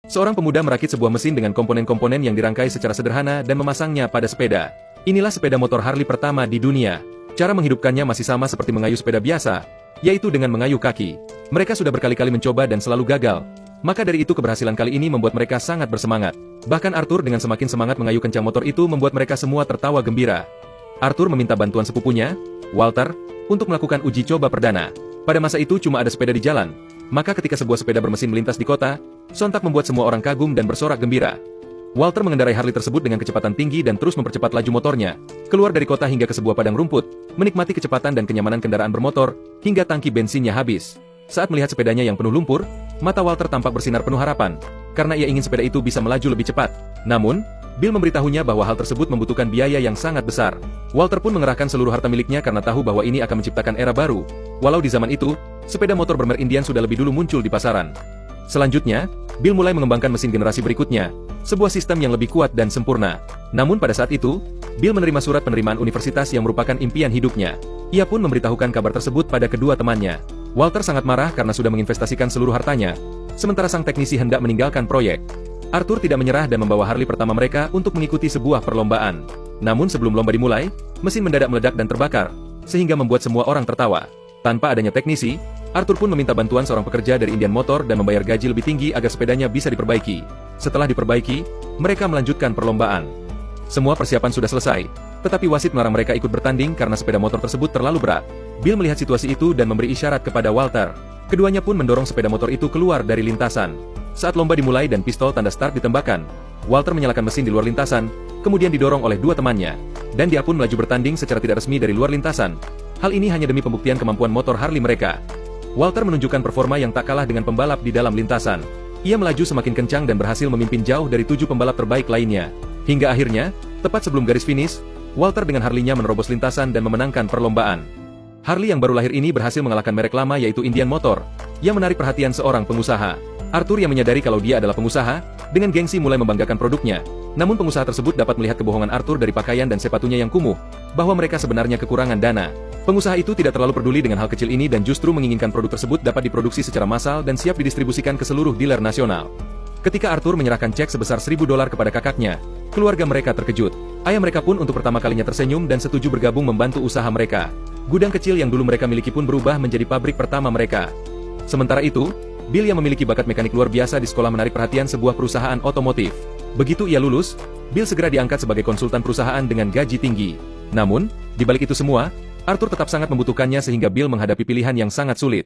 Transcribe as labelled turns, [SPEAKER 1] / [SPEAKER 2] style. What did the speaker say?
[SPEAKER 1] Seorang pemuda merakit sebuah mesin dengan komponen-komponen yang dirangkai secara sederhana dan memasangnya pada sepeda. Inilah sepeda motor Harley pertama di dunia. Cara menghidupkannya masih sama seperti mengayuh sepeda biasa, yaitu dengan mengayuh kaki. Mereka sudah berkali-kali mencoba dan selalu gagal. Maka dari itu keberhasilan kali ini membuat mereka sangat bersemangat. Bahkan Arthur dengan semakin semangat mengayuh kencang motor itu membuat mereka semua tertawa gembira. Arthur meminta bantuan sepupunya, Walter, untuk melakukan uji coba perdana. Pada masa itu cuma ada sepeda di jalan. Maka ketika sebuah sepeda bermesin melintas di kota, sontak membuat semua orang kagum dan bersorak gembira. Walter mengendarai Harley tersebut dengan kecepatan tinggi dan terus mempercepat laju motornya, keluar dari kota hingga ke sebuah padang rumput, menikmati kecepatan dan kenyamanan kendaraan bermotor, hingga tangki bensinnya habis. Saat melihat sepedanya yang penuh lumpur, mata Walter tampak bersinar penuh harapan, karena ia ingin sepeda itu bisa melaju lebih cepat. Namun, Bill memberitahunya bahwa hal tersebut membutuhkan biaya yang sangat besar. Walter pun mengerahkan seluruh harta miliknya karena tahu bahwa ini akan menciptakan era baru. Walau di zaman itu, sepeda motor bermerek Indian sudah lebih dulu muncul di pasaran. Selanjutnya, Bill mulai mengembangkan mesin generasi berikutnya, sebuah sistem yang lebih kuat dan sempurna. Namun pada saat itu, Bill menerima surat penerimaan universitas yang merupakan impian hidupnya. Ia pun memberitahukan kabar tersebut pada kedua temannya. Walter sangat marah karena sudah menginvestasikan seluruh hartanya, sementara sang teknisi hendak meninggalkan proyek. Arthur tidak menyerah dan membawa Harley pertama mereka untuk mengikuti sebuah perlombaan. Namun sebelum lomba dimulai, mesin mendadak meledak dan terbakar, sehingga membuat semua orang tertawa. Tanpa adanya teknisi, Arthur pun meminta bantuan seorang pekerja dari Indian Motor dan membayar gaji lebih tinggi agar sepedanya bisa diperbaiki. Setelah diperbaiki, mereka melanjutkan perlombaan. Semua persiapan sudah selesai, tetapi wasit melarang mereka ikut bertanding karena sepeda motor tersebut terlalu berat. Bill melihat situasi itu dan memberi isyarat kepada Walter. Keduanya pun mendorong sepeda motor itu keluar dari lintasan. Saat lomba dimulai dan pistol tanda start ditembakkan, Walter menyalakan mesin di luar lintasan, kemudian didorong oleh dua temannya, dan dia pun melaju bertanding secara tidak resmi dari luar lintasan. Hal ini hanya demi pembuktian kemampuan motor Harley mereka. Walter menunjukkan performa yang tak kalah dengan pembalap di dalam lintasan. Ia melaju semakin kencang dan berhasil memimpin jauh dari 7 pembalap terbaik lainnya. Hingga akhirnya, tepat sebelum garis finish, Walter dengan Harley-nya menerobos lintasan dan memenangkan perlombaan. Harley yang baru lahir ini berhasil mengalahkan merek lama yaitu Indian Motor, yang menarik perhatian seorang pengusaha. Arthur yang menyadari kalau dia adalah pengusaha, dengan gengsi mulai membanggakan produknya. Namun pengusaha tersebut dapat melihat kebohongan Arthur dari pakaian dan sepatunya yang kumuh, bahwa mereka sebenarnya kekurangan dana. Pengusaha itu tidak terlalu peduli dengan hal kecil ini dan justru menginginkan produk tersebut dapat diproduksi secara massal dan siap didistribusikan ke seluruh dealer nasional. Ketika Arthur menyerahkan cek sebesar $1.000 kepada kakaknya, keluarga mereka terkejut. Ayah mereka pun untuk pertama kalinya tersenyum dan setuju bergabung membantu usaha mereka. Gudang kecil yang dulu mereka miliki pun berubah menjadi pabrik pertama mereka. Sementara itu, Bill yang memiliki bakat mekanik luar biasa di sekolah menarik perhatian sebuah perusahaan otomotif. Begitu ia lulus, Bill segera diangkat sebagai konsultan perusahaan dengan gaji tinggi. Namun, di balik itu semua, Arthur tetap sangat membutuhkannya sehingga Bill menghadapi pilihan yang sangat sulit.